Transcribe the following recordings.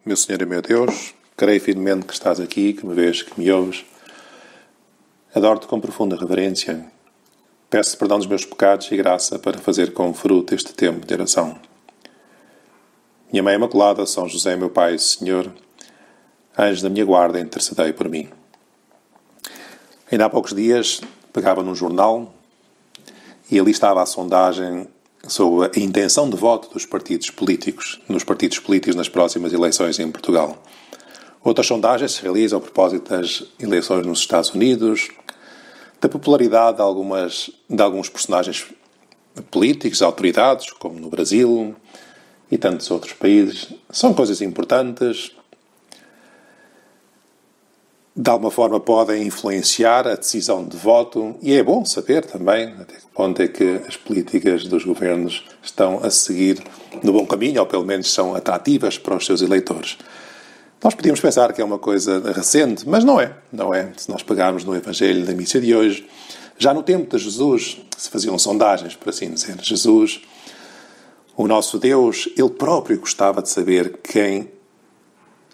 meu Senhor e meu Deus, creio firmemente que estás aqui, que me vês, que me ouves. Adoro-te com profunda reverência. Peço perdão dos meus pecados e graça para fazer com fruto este tempo de oração. Minha Mãe Imaculada, São José, meu Pai e Senhor, anjos da minha guarda, intercedei por mim. Ainda há poucos dias pegava num jornal e ali estava a sondagem sobre a intenção de voto dos partidos políticos, nas próximas eleições em Portugal. Outras sondagens se realizam a propósito das eleições nos Estados Unidos, da popularidade de alguns personagens políticos, autoridades, como no Brasil e tantos outros países. São coisas importantes. De alguma forma podem influenciar a decisão de voto e é bom saber também até que ponto é que as políticas dos governos estão a seguir no bom caminho ou pelo menos são atrativas para os seus eleitores. Nós podíamos pensar que é uma coisa recente, mas não é. Não é. Se nós pegarmos no Evangelho da missa de hoje, já no tempo de Jesus se faziam sondagens, por assim dizer. Jesus, o nosso Deus, Ele próprio gostava de saber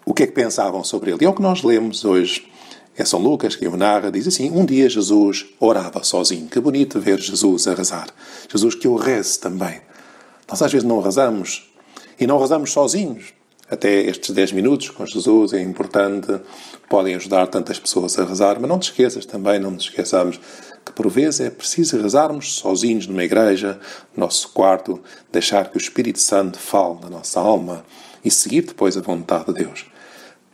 o que é que pensavam sobre Ele. E é o que nós lemos hoje. É São Lucas que o narra, diz assim: um dia Jesus orava sozinho. Que bonito ver Jesus a rezar. Jesus que eu reze também. Nós às vezes não rezamos. E não rezamos sozinhos. Até estes 10 minutos com Jesus é importante. Podem ajudar tantas pessoas a rezar. Mas não te esqueças também, não nos esqueçamos que por vezes é preciso rezarmos sozinhos numa igreja, no nosso quarto, deixar que o Espírito Santo fale na nossa alma e seguir depois a vontade de Deus.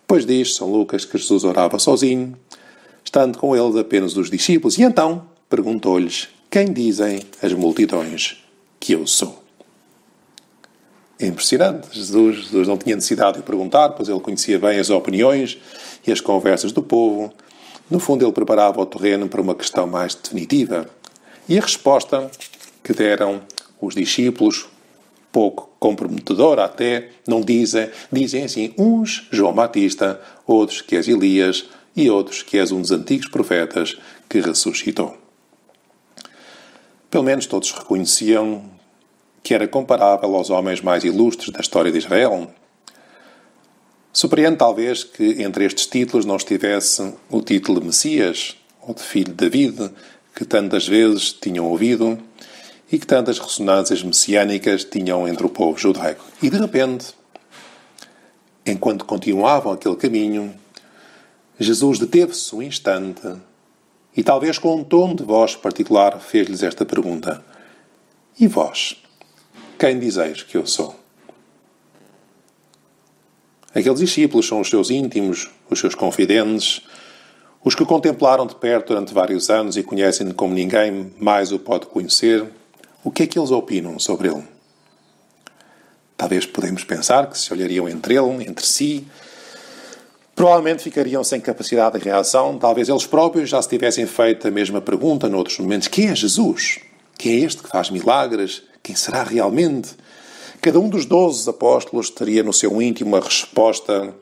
Depois diz São Lucas que Jesus orava sozinho, estando com eles apenas os discípulos, e então perguntou-lhes: quem dizem as multidões que eu sou? É impressionante. Jesus não tinha necessidade de perguntar, pois ele conhecia bem as opiniões e as conversas do povo. No fundo, ele preparava o terreno para uma questão mais definitiva. E a resposta que deram os discípulos, pouco comprometedora até, não dizem assim: uns João Batista, outros que és Elias e outros que és um dos antigos profetas que ressuscitou. Pelo menos todos reconheciam que era comparável aos homens mais ilustres da história de Israel. Surpreende talvez que entre estes títulos não estivesse o título de Messias ou de Filho de David, que tantas vezes tinham ouvido e que tantas ressonâncias messiânicas tinham entre o povo judaico. E de repente, enquanto continuavam aquele caminho, Jesus deteve-se um instante e talvez com um tom de voz particular fez-lhes esta pergunta: e vós, quem dizeis que eu sou? Aqueles discípulos são os seus íntimos, os seus confidentes, os que o contemplaram de perto durante vários anos e conhecem-no como ninguém mais o pode conhecer. O que é que eles opinam sobre ele? Talvez podemos pensar que se olhariam entre si, provavelmente ficariam sem capacidade de reação. Talvez eles próprios já se tivessem feito a mesma pergunta noutros momentos: quem é Jesus? Quem é este que faz milagres? Quem será realmente? Cada um dos 12 apóstolos teria no seu íntimo uma resposta,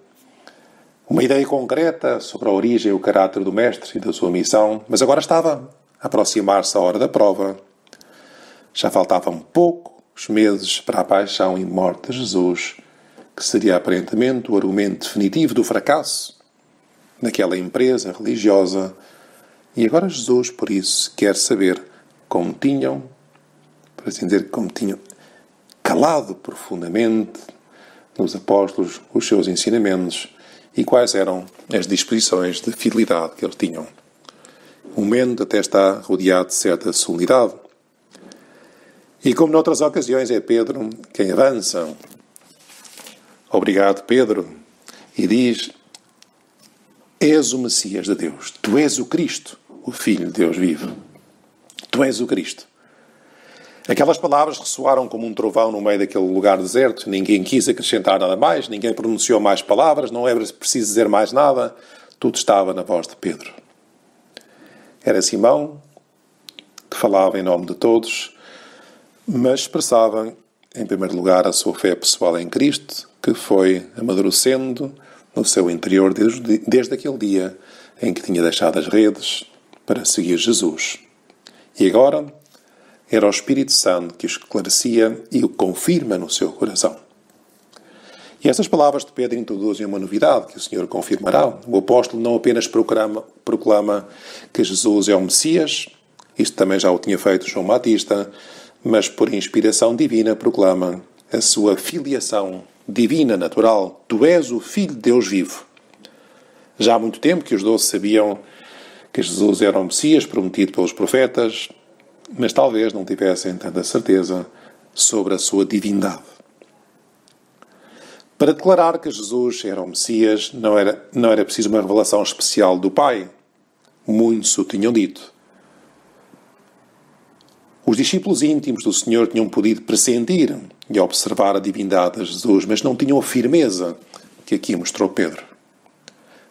uma ideia concreta sobre a origem e o caráter do Mestre e da sua missão, mas agora estava a aproximar-se a hora da prova. Já faltavam poucos meses para a paixão e morte de Jesus, que seria aparentemente o argumento definitivo do fracasso daquela empresa religiosa. E agora Jesus, por isso, quer saber como tinham calado profundamente nos apóstolos os seus ensinamentos e quais eram as disposições de fidelidade que eles tinham. O momento até está rodeado de certa solenidade. E como noutras ocasiões é Pedro quem avança. Obrigado, Pedro. E diz: és o Messias de Deus. Tu és o Cristo, o Filho de Deus vivo. Tu és o Cristo. Aquelas palavras ressoaram como um trovão no meio daquele lugar deserto. Ninguém quis acrescentar nada mais, ninguém pronunciou mais palavras, não era preciso dizer mais nada. Tudo estava na voz de Pedro. Era Simão, que falava em nome de todos, mas expressava, em primeiro lugar, a sua fé pessoal em Cristo, que foi amadurecendo no seu interior desde aquele dia em que tinha deixado as redes para seguir Jesus. E agora era o Espírito Santo que o esclarecia e o confirma no seu coração. E essas palavras de Pedro introduzem uma novidade que o Senhor confirmará. O apóstolo não apenas proclama que Jesus é o Messias, isto também já o tinha feito João Batista, mas por inspiração divina proclama a sua filiação divina, natural. Tu és o Filho de Deus vivo. Já há muito tempo que os 12 sabiam que Jesus era o Messias prometido pelos profetas, mas talvez não tivessem tanta certeza sobre a sua divindade. Para declarar que Jesus era o Messias, não era preciso uma revelação especial do Pai. Muitos o tinham dito. Os discípulos íntimos do Senhor tinham podido pressentir e observar a divindade de Jesus, mas não tinham a firmeza que aqui mostrou Pedro.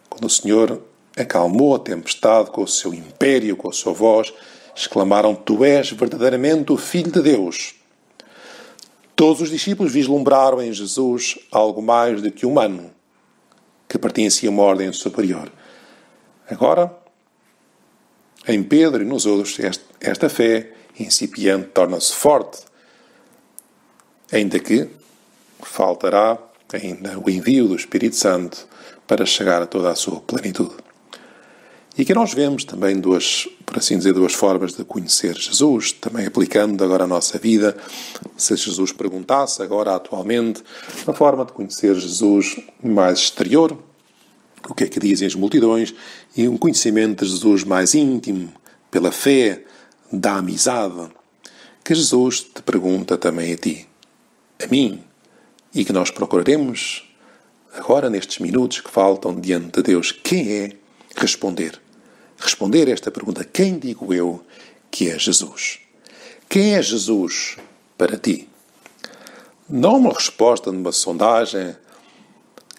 Quando o Senhor acalmou a tempestade com o seu império, com a sua voz, exclamaram: Tu és verdadeiramente o Filho de Deus. Todos os discípulos vislumbraram em Jesus algo mais do que humano, que pertencia a uma ordem superior. Agora, em Pedro e nos outros, esta fé incipiente torna-se forte, ainda que faltará ainda o envio do Espírito Santo para chegar a toda a sua plenitude. E aqui nós vemos também duas formas de conhecer Jesus, também aplicando agora a nossa vida. Se Jesus perguntasse agora, atualmente, uma forma de conhecer Jesus mais exterior, o que é que dizem as multidões, e um conhecimento de Jesus mais íntimo, pela fé, da amizade, que Jesus te pergunta também a ti, a mim, e que nós procuraremos, agora nestes minutos que faltam diante de Deus, quem é responder esta pergunta: quem digo eu que é Jesus? Quem é Jesus para ti? Não uma resposta numa sondagem,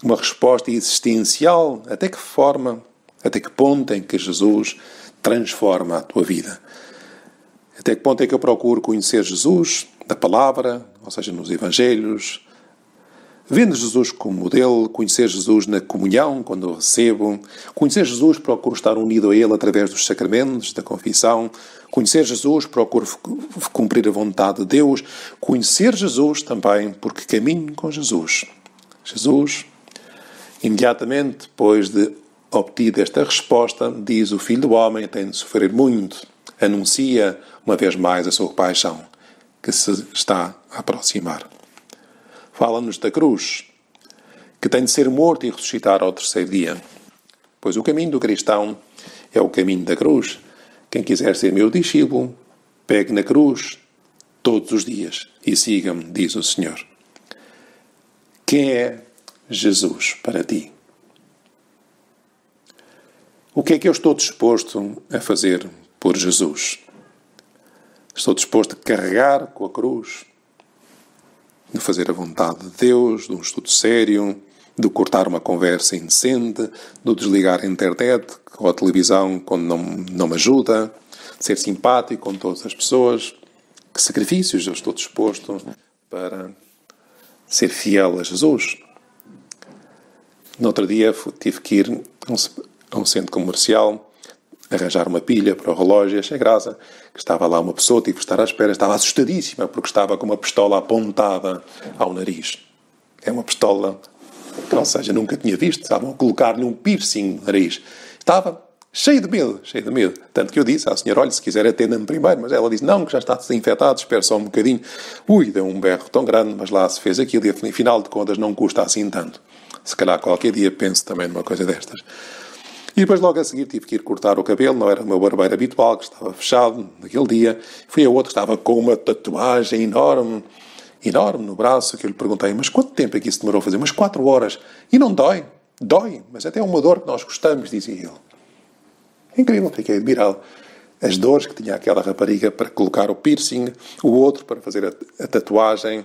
uma resposta existencial, até que ponto em que Jesus transforma a tua vida. Até que ponto é que eu procuro conhecer Jesus da palavra, ou seja, nos Evangelhos, vendo Jesus como modelo, conhecer Jesus na comunhão, quando o recebo, conhecer Jesus, procuro estar unido a Ele através dos sacramentos, da confissão, conhecer Jesus, procuro cumprir a vontade de Deus, conhecer Jesus também porque caminho com Jesus. Jesus, imediatamente depois de obtida esta resposta, diz: o Filho do Homem tem de sofrer muito, anuncia uma vez mais a sua paixão, que se está a aproximar. Fala-nos da cruz, que tem de ser morto e ressuscitar ao terceiro dia. Pois o caminho do cristão é o caminho da cruz. Quem quiser ser meu discípulo, pegue na cruz todos os dias e siga-me, diz o Senhor. Quem é Jesus para ti? O que é que eu estou disposto a fazer por Jesus? Estou disposto a carregar com a cruz, de fazer a vontade de Deus, de um estudo sério, de cortar uma conversa indecente, de desligar a internet ou a televisão quando não me ajuda, de ser simpático com todas as pessoas. Que sacrifícios eu estou disposto para ser fiel a Jesus? No outro dia tive que ir a um centro comercial, arranjar uma pilha para o relógio, achei graça que estava lá uma pessoa, tive que estar à espera, estava assustadíssima porque estava com uma pistola apontada ao nariz. É uma pistola que, ou seja, nunca tinha visto, estavam a colocar-lhe um piercing no nariz. Estava cheio de medo. Tanto que eu disse à senhora: olha, se quiser atenda-me primeiro, mas ela disse: não, que já está desinfetado, espera só um bocadinho. Deu um berro tão grande, mas lá se fez aquilo e, afinal de contas, não custa assim tanto. Se calhar qualquer dia penso também numa coisa destas. E depois, logo a seguir, tive que ir cortar o cabelo. Não era o meu barbeiro habitual, que estava fechado naquele dia. Fui a outro que estava com uma tatuagem enorme no braço, que eu lhe perguntei: mas quanto tempo é que isso demorou a fazer? Umas 4 horas. E não dói? Dói, mas até é uma dor que nós gostamos, dizia ele. Incrível, fiquei admirado. As dores que tinha aquela rapariga para colocar o piercing, o outro para fazer a tatuagem.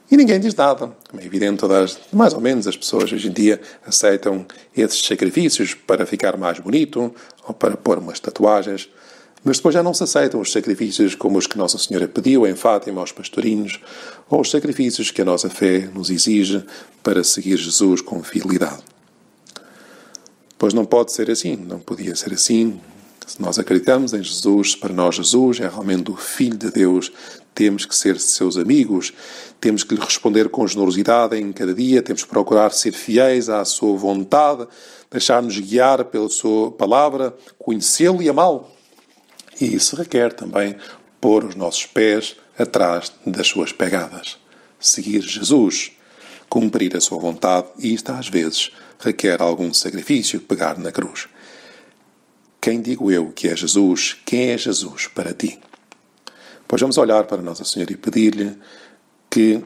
E ninguém diz nada. Como é evidente, mais ou menos as pessoas hoje em dia aceitam esses sacrifícios para ficar mais bonito ou para pôr umas tatuagens. Mas depois já não se aceitam os sacrifícios como os que Nossa Senhora pediu em Fátima aos pastorinhos, ou os sacrifícios que a nossa fé nos exige para seguir Jesus com fidelidade. Pois não pode ser assim, não podia ser assim. Se nós acreditamos em Jesus, se para nós Jesus é realmente o Filho de Deus, temos que ser seus amigos, temos que lhe responder com generosidade em cada dia, temos que procurar ser fiéis à sua vontade, deixar-nos guiar pela sua palavra, conhecê-lo e amá-lo. E isso requer também pôr os nossos pés atrás das suas pegadas. Seguir Jesus, cumprir a sua vontade, e isto às vezes requer algum sacrifício, pegar na cruz. Quem digo eu que é Jesus? Quem é Jesus para ti? Pois vamos olhar para Nossa Senhora e pedir-lhe que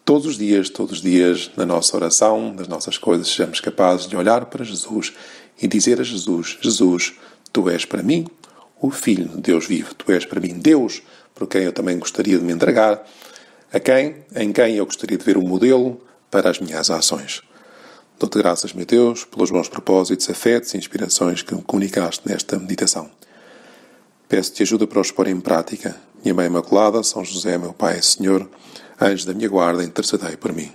todos os dias, na nossa oração, nas nossas coisas, sejamos capazes de olhar para Jesus e dizer a Jesus: Jesus, Tu és para mim o Filho de Deus vivo. Tu és para mim Deus, por quem eu também gostaria de me entregar, em quem eu gostaria de ver um modelo para as minhas ações. Dou-te graças, meu Deus, pelos bons propósitos, afetos e inspirações que me comunicaste nesta meditação. Peço-te ajuda para os pôr em prática. Minha Mãe Imaculada, São José, meu Pai e Senhor, anjos da minha guarda, intercedei por mim.